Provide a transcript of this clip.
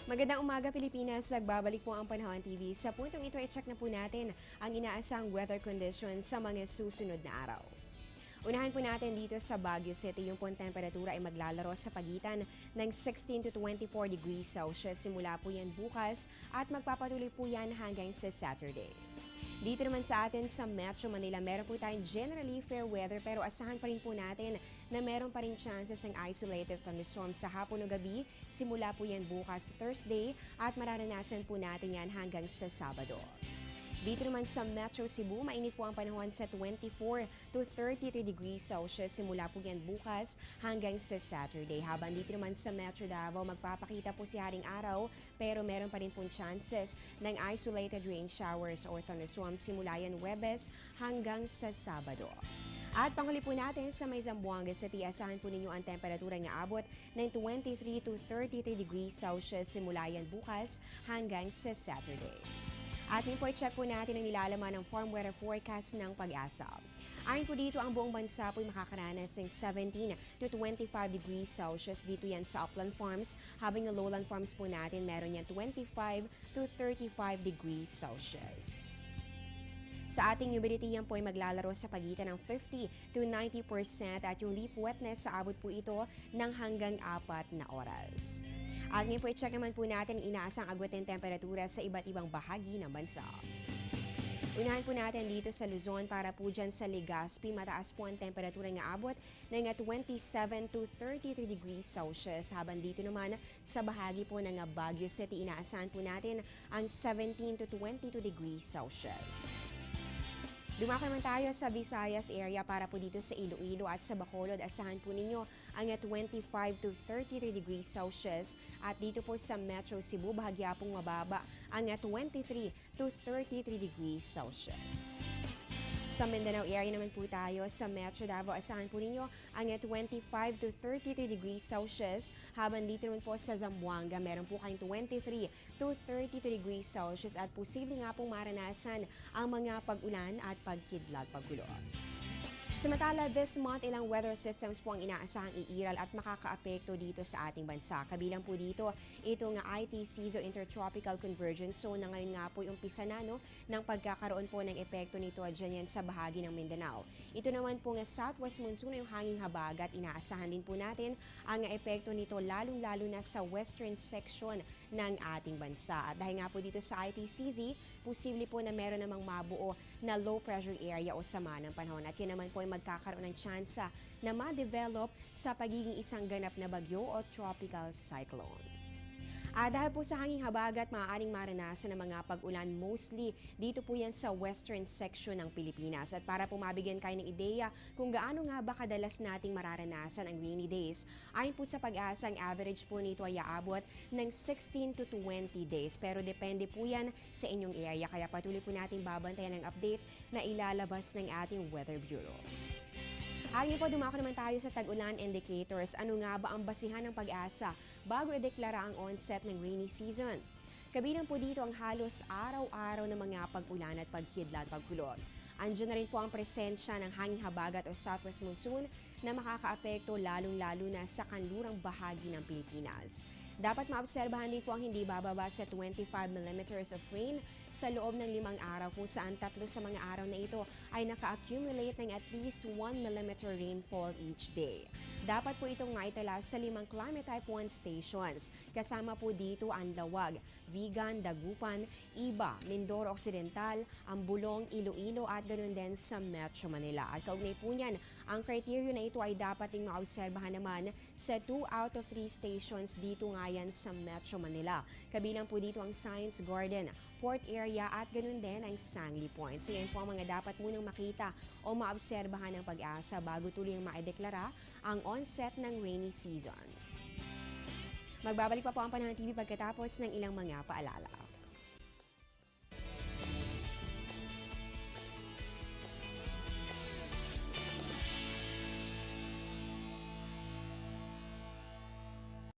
Magandang umaga Pilipinas, nagbabalik po ang Panahon TV. Sa puntong ito ay check na po natin ang inaasang weather conditions sa mga susunod na araw. Unahin po natin dito sa Baguio City, yung pong temperatura ay maglalaro sa pagitan ng 16 to 24 degrees Celsius. Simula po yan bukas at magpapatuloy po yan hanggang sa Saturday. Dito naman sa atin sa Metro Manila, meron po tayong generally fair weather pero asahan pa rin po natin na meron pa rin chances ng isolated thunderstorms sa hapon o gabi. Simula po yan bukas Thursday at mararanasan po natin yan hanggang sa Sabado. Dito naman sa Metro Cebu, mainit po ang panahon sa 24 to 33 degrees Celsius. Simula po yan bukas hanggang sa Saturday. Habang dito naman sa Metro Davao, magpapakita po si haring araw pero meron pa rin pong chances ng isolated rain showers or thunderstorms simula yan Huwebes hanggang sa Sabado. At panghuli po natin sa may Zamboanga City, asahan po ninyo ang temperatura ng aabot ng 23 to 33 degrees Celsius simula yan bukas hanggang sa Saturday. At ngayon po i-check po natin ang nilalaman ng farm weather forecast ng Pag-asa. Ayon po dito, ang buong bansa po ay makakaranas ng 17 to 25 degrees Celsius. Dito yan sa upland farms, habang na lowland farms po natin meron yan 25 to 35 degrees Celsius. Sa ating humidity, yan po ay maglalaro sa pagitan ng 50 to 90% at yung leaf wetness sa abot po ito ng hanggang 4 na oras. At ngayon po i-check naman po natin ang inaasang agwat ng temperatura sa iba't ibang bahagi ng bansa. Unahan po natin dito sa Luzon para po dyan sa Legazpi, mataas po ang temperatura ng abot ng 27 to 33 degrees Celsius. Habang dito naman sa bahagi po ng Baguio City, inaasahan po natin ang 17 to 22 degrees Celsius. Dumako naman tayo sa Visayas area para po dito sa Iloilo at sa Bacolod. Asahan po ninyo ang 25 to 33 degrees Celsius at dito po sa Metro Cebu, bahagya pong mababa ang 23 to 33 degrees Celsius. Sa Mindanao area naman po tayo sa Metro Davao, asahan po ninyo ang 25 to 33 degrees Celsius. Habang dito naman po sa Zamboanga, meron po kayong 23 to 32 degrees Celsius at posible nga pong maranasan ang mga pag-ulan at pagkidlat-paggulo. Samantala, this month, ilang weather systems po ang inaasahang iiral at makakaapekto dito sa ating bansa. Kabilang po dito, itong ITC o Intertropical Convergence Zone na ngayon nga po yung umpisa na ng pagkakaroon po ng epekto nito dyan yan sa bahagi ng Mindanao. Ito naman po nga southwest monsoon na yung hanging habagat. Inaasahan din po natin ang epekto nito lalong-lalo na sa western section ng ating bansa. At dahil nga po dito sa ITCZ, posible po na meron namang mabuo na low pressure area o sama ng panahon. At yan naman po magkakaroon ng tsansa na ma-develop sa pagiging isang ganap na bagyo o tropical cyclone. Dahil po sa hanging habagat, maaaring maranasan ng mga pag-ulan mostly dito po yan sa western section ng Pilipinas. At para po mabigyan kayo ng ideya kung gaano nga ba kadalas nating mararanasan ang rainy days, ayon po sa Pag-asa, ang average po nito ay aabot ng 16 to 20 days. Pero depende po yan sa inyong area. Kaya patuloy po nating babantayan ang update na ilalabas ng ating Weather Bureau. Ngayon po, dumako naman tayo sa tag-ulan indicators. Ano nga ba ang basihan ng Pag-asa bago ideklara ang onset ng rainy season? Kabilang po dito ang halos araw-araw na mga pag-ulan at pagkidlat-pagkulog. Andiyan na rin po ang presensya ng hanging habagat o southwest monsoon na makakaapekto lalong-lalo na sa kanlurang bahagi ng Pilipinas. Dapat maobserbahan din po ang hindi bababa sa 25 millimeters of rain sa loob ng 5 araw kung saan 3 sa mga araw na ito ay naka-accumulate ng at least 1 millimeter rainfall each day. Dapat po itong maitala sa 5 climate type 1 stations. Kasama po dito ang Lawag, Vigan, Dagupan, Iba, Mindoro Occidental, Ambulong, Iloilo at ganoon din sa Metro Manila. At kaugnay po niyan, ang criteria na ito ay dapat ding maobserbahan naman sa 2 out of 3 stations dito nga yan sa Metro Manila. Kabilang po dito ang Science Garden, Port Area at ganoon din ang Sangley Point. So yan po ang mga dapat munang makita o maobserbahan ng Pag-asa bago tuluyang maideklara ang onset ng rainy season. Magbabalik pa po ang Panahon TV pagkatapos ng ilang mga paalala.